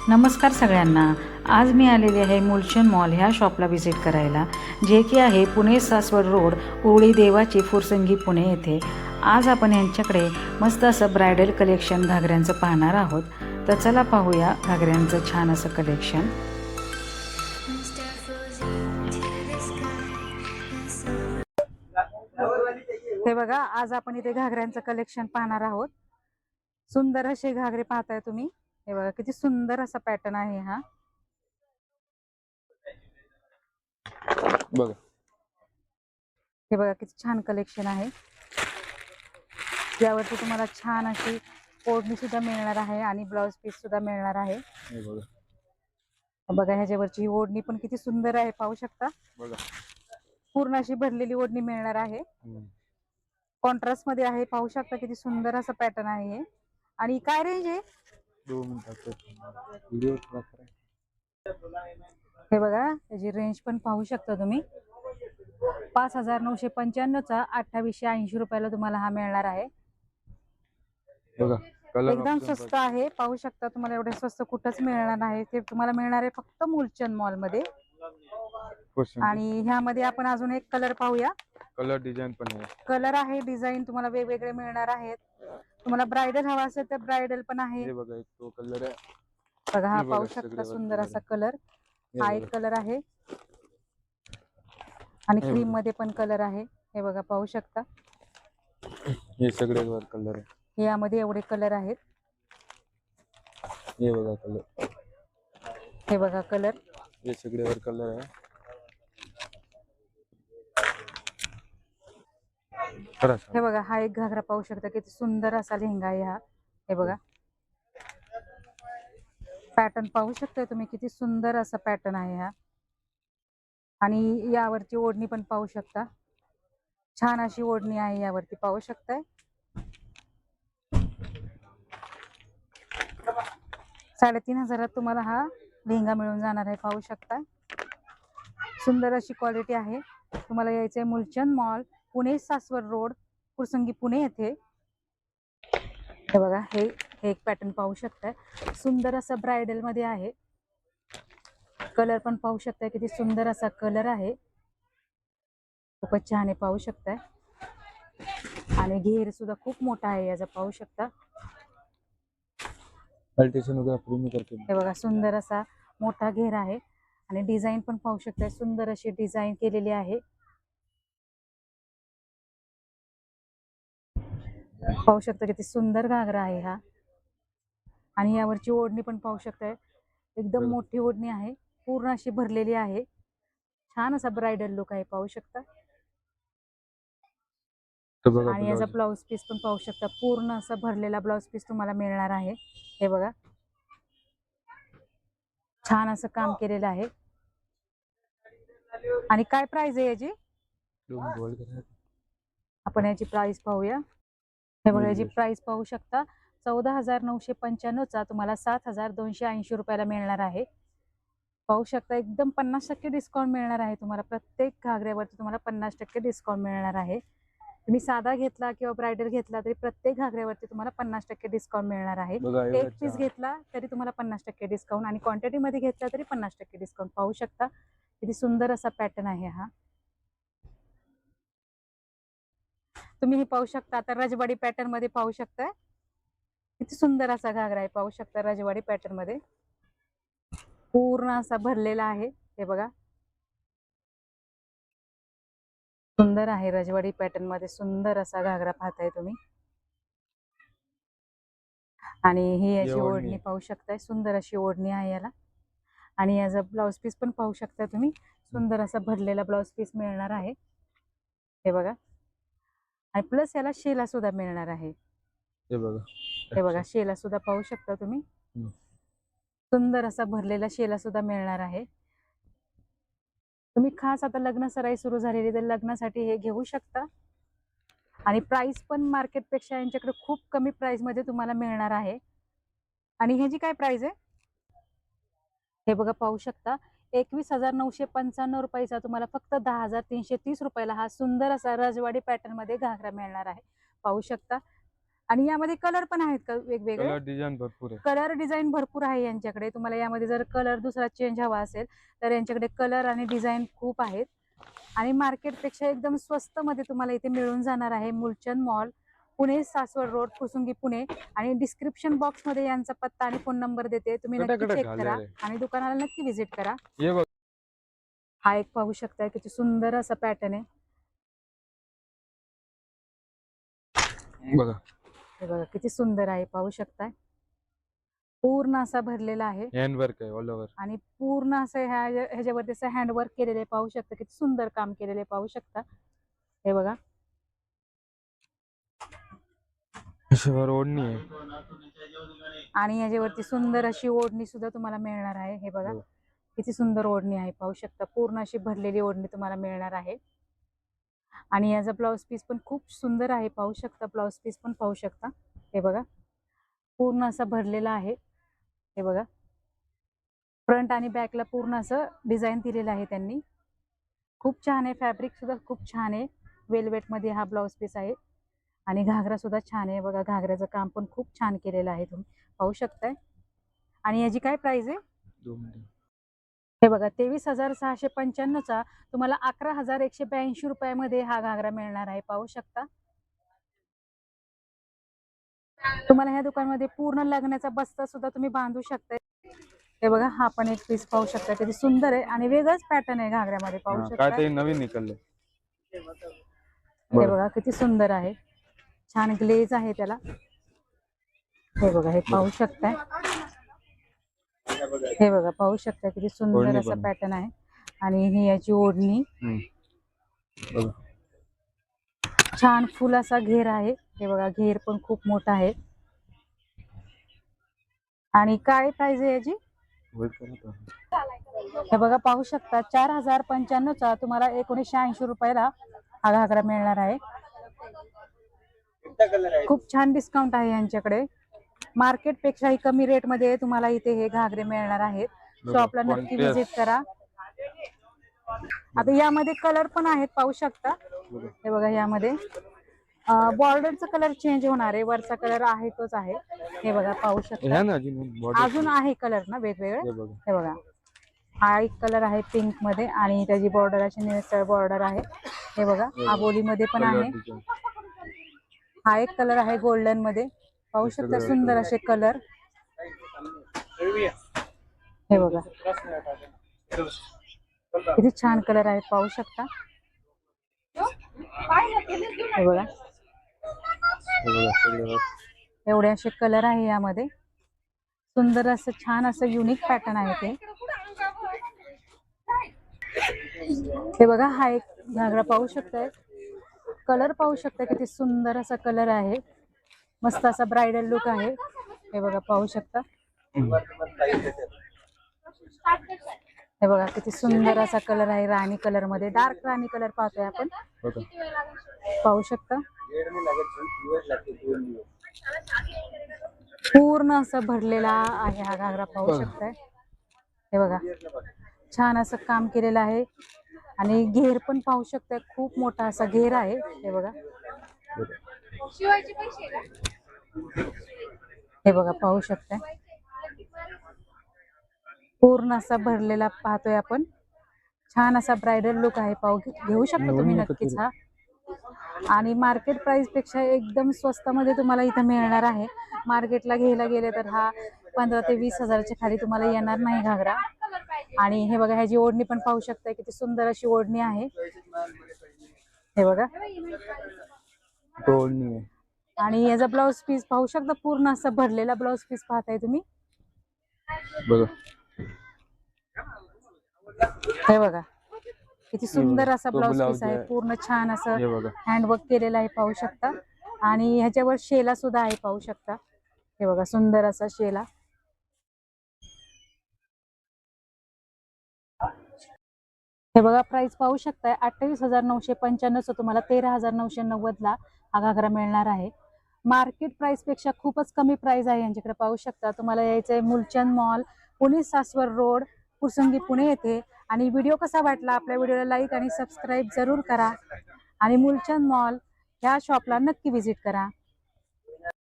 नमस्कार सगळ्यांना. आज मी आलेले आहे मुलचंद मॉल ह्या शॉपला व्हिजिट करायला, जे की आहे पुणे सासवड रोड, ओवळी देवाची फुरसंगी पुणे येथे. आज आपण यांच्याकडे मस्त असं ब्रायडल कलेक्शन घागऱ्यांचं पाहणार आहोत. तर चला पाहूया घागऱ्यांचं छान असं कलेक्शन. हे बघा, आज आपण इथे घागऱ्यांचं कलेक्शन पाहणार आहोत. सुंदर असे घागरे पाहताय तुम्ही. हे बघा किती सुंदर असा पॅटर्न आहे हा. बघा, हे बघा किती छान कलेक्शन आहे. यावरती तुम्हाला छान अशी ओढणी सुद्धा मिळणार आहे आणि ब्लाउज पीस सुद्धा मिळणार आहे. हे बघा, बघा ह्याच्यावरची ओढणी पण किती सुंदर आहे, पाहू शकता. बघा. पूर्ण अशी भरलेली ओढणी मिळणार आहे. कॉन्ट्रास्ट मध्ये आहे, पाहू शकता किती सुंदर असा पॅटर्न आहे. आणि काय रेंज आहे? 2 मिनिटात व्हिडिओ हे बघा त्याची रेंज पण पाहू शकता तुम्ही. 5,995 चा 2880 रुपयाला तुम्हाला हा मिळणार आहे. बघा, कलर एकदम स्वस्त आहे, पाहू शकता. तुम्हाला एवढे स्वस्त कुठंच मिळणार नाही. ते तुम्हाला मिळणार आहे फक्त मुलचंद मॉल मध्ये. आणि ह्यामध्ये आपण अजून एक कलर पाहूया. कलर डिझाईन पण आहे. कलर आहे, डिझाईन तुम्हाला वेगवेगळे मिळणार आहेत. तुम्हाला ब्रायडल हवा असेल तर ब्रायडल पण आहे. हे बघा, एक तो कलर आहे. बघा हा पाहू शकता, सुंदर असा कलर. हा एक कलर आहे आणि क्रीम मध्ये पण कलर आहे. हे बघा पाहू शकता, हे सगळे वर कलर आहे. यामध्ये एवढे कलर आहेत. हे बघा कलर. हे बघा कलर. हे सगळे वर कलर आहे. हे बघा हा एक घागरा पाहू शकता, किती सुंदर असा लेहंगा आहे हा. हे बघा पॅटर्न पाहू शकता तुम्ही, किती सुंदर असा पॅटर्न आहे हा. आणि यावरची ओढणी पण पाहू शकता, छान अशी ओढणी आहे यावरती, पाहू शकताय. 3,500 तुम्हाला हा लेहंगा मिळून जाणार आहे, पाहू शकता. सुंदर अशी क्वालिटी आहे. तुम्हाला यायचंय मुलचंद मॉल, पुणे सासवड रोड, फुरसंगी पुणे येथे. हे बघा हे एक पॅटर्न पाहू शकताय, सुंदर असा ब्रायडल मध्ये आहे. कलर पण पाहू शकताय, किती सुंदर असा कलर आहे. खूपच छान आहे, पाहू शकताय. आणि घेर सुद्धा खूप मोठा आहे याचा, पाहू शकता. हे बघा सुंदर असा मोठा घेर आहे. आणि डिझाईन पण पाहू शकताय, सुंदर अशी डिझाईन केलेली आहे. पाहू शकता किती सुंदर घागरा आहे हा. आणि यावरची ओढणी पण पाहू शकताय, एकदम मोठी ओढणी आहे, पूर्ण अशी भरलेली आहे. छान असा ब्रायडल लुक आहे, पाहू शकता. आणि याचा ब्लाउज पीस पण पाहू शकता, पूर्ण असा भरलेला ब्लाउज पीस तुम्हाला मिळणार आहे. हे बघा छान असं काम केलेलं आहे. आणि काय प्राइस आहे याची? आपण याची प्राइस पाहूया. हे बघा याची प्राइस पाहू शकता, 14,995 चा तुम्हाला 7,280 रुपयाला मिळणार आहे. पाहू शकता, एकदम 50% डिस्काउंट मिळणार आहे तुम्हाला. प्रत्येक घागऱ्यावरती तुम्हाला 50% डिस्काउंट मिळणार आहे. तुम्ही साधा घेतला किंवा ब्रायडल घेतला तरी प्रत्येक घागऱ्यावरती तुम्हाला 50% डिस्काउंट मिळणार आहे. एक पीस घेतला तरी तुम्हाला 50% डिस्काउंट, आणि क्वांटिटी मध्ये घेतला तरी 50% डिस्काउंट. पाहू शकता किती सुंदर असा पॅटर्न आहे हा. तुम्ही हे पाहू शकता, आता रजवाडी पॅटर्न मध्ये पाहू शकता, किती सुंदर असा घागरा आहे. पाहू शकता रजवाडी पॅटर्न मध्ये पूर्ण असा भरलेला आहे. हे बघा सुंदर आहे, रजवाडी पॅटर्न मध्ये सुंदर असा घागरा पाहताय तुम्ही. आणि ही याची ओढणी पाहू शकताय, सुंदर अशी ओढणी आहे याला. आणि याचा ब्लाउज पीस पण पाहू शकता तुम्ही, सुंदर असा भरलेला ब्लाउज पीस मिळणार आहे. हे बघा, आणि प्लस याला शेला सुद्धा मिळणार आहे. हे बघा शेला सुद्धा पाहू शकता तुम्ही, सुंदर असा भरलेला शेला सुद्धा मिळणार आहे. तुम्ही खास आता लग्न सराई सुरू झालेली तर लग्नासाठी हे घेऊ शकता. आणि प्राइस पण मार्केट पेक्षा यांच्याकडे खूप कमी प्राइस मध्ये तुम्हाला मिळणार आहे. आणि ह्याची काय प्राइस आहे? हे बघा पाहू शकता, 21,995 रुपयाचा तुम्हाला फक्त 10,330 रुपयाला हा सुंदर असा रजवाडी पॅटर्न मध्ये घागरा मिळणार आहे. पाहू शकता. आणि यामध्ये कलर पण आहेत का वेगवेगळे? कलर डिझाईन भरपूर आहे. कलर डिझाईन भरपूर आहे यांच्याकडे. तुम्हाला यामध्ये जर कलर दुसरा चेंज हवा असेल तर यांच्याकडे कलर आणि डिझाईन खूप आहेत. आणि मार्केटपेक्षा एकदम स्वस्त मध्ये तुम्हाला इथे मिळून जाणार आहे. Moolchand mall, Pune Saswad road, Phursungi, Pune. आणि डिस्क्रिप्शन बॉक्स मध्ये यांचा पत्ता आणि फोन नंबर देते, तुम्ही नक्की चेक करा आणि दुकानाला नक्की व्हिजिट करा. हे बघ, हा एक पाहू शकताय किती सुंदर असा पॅटर्न आहे. बघा हे बघा किती सुंदर आहे, पाहू शकताय. पूर्ण असा भरलेला आहे हँड वर्क आहे ऑल ओव्हर. आणि पूर्ण असं ह्याच्यावरती असं हँडवर्क केलेले आहे, पाहू शकता किती सुंदर काम केलेले आहे, पाहू शकता. हे बघा वर ओढणी आहे. आणि याच्यावरती सुंदर अशी ओढणी सुद्धा तुम्हाला मिळणार आहे. हे बघा किती सुंदर ओढणी आहे, पाहू शकता. पूर्ण अशी भरलेली ओढणी तुम्हाला मिळणार आहे. आणि याचा ब्लाउज पीस पण खूप सुंदर आहे, पाहू शकता. ब्लाउज पीस पण पाहू शकता. हे बघा पूर्ण असा भरलेला आहे. हे बघा फ्रंट आणि बॅकला पूर्ण असं डिझाईन दिलेलं आहे त्यांनी. खूप छान आहे, फॅब्रिक सुद्धा खूप छान आहे. वेलवेट मध्ये हा ब्लाउज पीस आहे. आणि घागरा सुद्धा छान आहे बघा, घागऱ्याचं काम पण खूप छान केलेलं आहे, तुम्ही पाहू शकताय. आणि याची काय प्राइस आहे? हे बघा 23,695चा तुम्हाला 11,182 रुपयामध्ये हा घागरा मिळणार आहे, पाहू शकता. तुम्हाला ह्या दुकानामध्ये पूर्ण लग्नाचा बस्ता सुद्धा तुम्ही बांधू शकता. हे बघा हा पण एक पीस पाहू शकता, किती सुंदर आहे आणि वेगळंच पॅटर्न आहे घागऱ्यामध्ये, पाहू शकता. काय ते नवीन निघाले. हे बघा किती सुंदर आहे, छान ग्लेज आहे त्याला. हे बघा हे पाहू शकताय. हे बघा पाहू शकता किती सुंदर असा पॅटर्न आहे. आणि ही याची ओढणी, छान फुल असा घेर आहे. हे बघा घेर पण खूप मोठा आहे. आणि काय प्राइस आहे याची? हे बघा पाहू शकता 4,095चा तुम्हाला 1980 रुपयाला हा घागरा मिळणार आहे. खूप छान डिस्काउंट आहे यांच्याकडे. मार्केट पेक्षाही कमी रेट मध्ये तुम्हाला इथे हे घागरे मिळणार आहेत. शॉपला नक्की व्हिजिट करा. आता यामध्ये कलर पण आहेत, पाहू शकता. हे बघा यामध्ये बॉर्डरचा कलर चेंज होणार आहे, वरचा कलर आहे तोच आहे. हे बघा पाहू शकता, अजून आहे कलर ना वेगवेगळे. हे बघा हा एक कलर आहे पिंक मध्ये आणि त्याची बॉर्डर अशी निळसर बॉर्डर आहे. हे बघा आबोली मध्ये पण आहे. हा एक कलर आहे गोल्डन मध्ये, पाहू शकता सुंदर असे कलर. हे बघा किती छान कलर आहे, पाहू शकता. हे बघा एवढे असे कलर आहे यामध्ये. सुंदर असं छान असं युनिक पॅटर्न आहे ते. हे बघा हा एक घागरा पाहू शकताय, कलर पाहू शकता किती सुंदर असा कलर आहे, मस्त असा ब्रायडल लुक आहे. हे बघा पाहू शकता. हे बघा किती सुंदर असा कलर आहे, राणी कलर मध्ये, डार्क राणी कलर पाहतोय आपण, पाहू शकता. पूर्ण असं भरलेला आहे हा घागरा, पाहू शकताय. हे बघा छान असं काम केलेलं आहे. आणि घेर पण पाहू शकताय, खूप मोठा असा घेर आहे. हे बघा हे बघा पाहू शकताय. पूर्ण असा भरलेला पाहतोय आपण, छान असा ब्रायडल लुक आहे, घेऊ शकता तुम्ही नक्कीच हा. आणि मार्केट प्राइस पेक्षा एकदम स्वस्तामध्ये तुम्हाला इथं मिळणार आहे. मार्केटला घ्यायला गेले तर हा 15,000 ते 20,000च्या खाली तुम्हाला येणार नाही घागरा. आणि हे बघा ह्याची ओढणी पण पाहू शकता, किती सुंदर अशी ओढणी आहे. हे बघा ओढणी आहे. आणि याचा ब्लाउज पीस पाहू शकता, पूर्ण असा भरलेला ब्लाउज पीस पाहताय तुम्ही. बघा हे बघा किती सुंदर असा ब्लाउज पीस आहे, पूर्ण छान असं हँडवर्क केलेलं आहे, पाहू शकता. आणि ह्याच्यावर शेला सुद्धा आहे, पाहू शकता. हे बघा सुंदर असा शेला. हे बघा प्राइस पाहू शकताय 28,995चा तुम्हाला 13,990ला हा घागरा मिळणार आहे. मार्केट प्राइस पेक्षा खूपच कमी प्राइस आहे यांच्याकडे, पाहू शकता. तुम्हाला यायचंय मूलचंद मॉल, पुणे सासवड रोड, फुसुंगी, पुणे येथे. आणि व्हिडिओ कसा वाटला, आपल्या व्हिडिओला लाईक आणि सबस्क्राईब जरूर करा. आणि मूलचंद मॉल ह्या शॉपला नक्की व्हिजिट करा.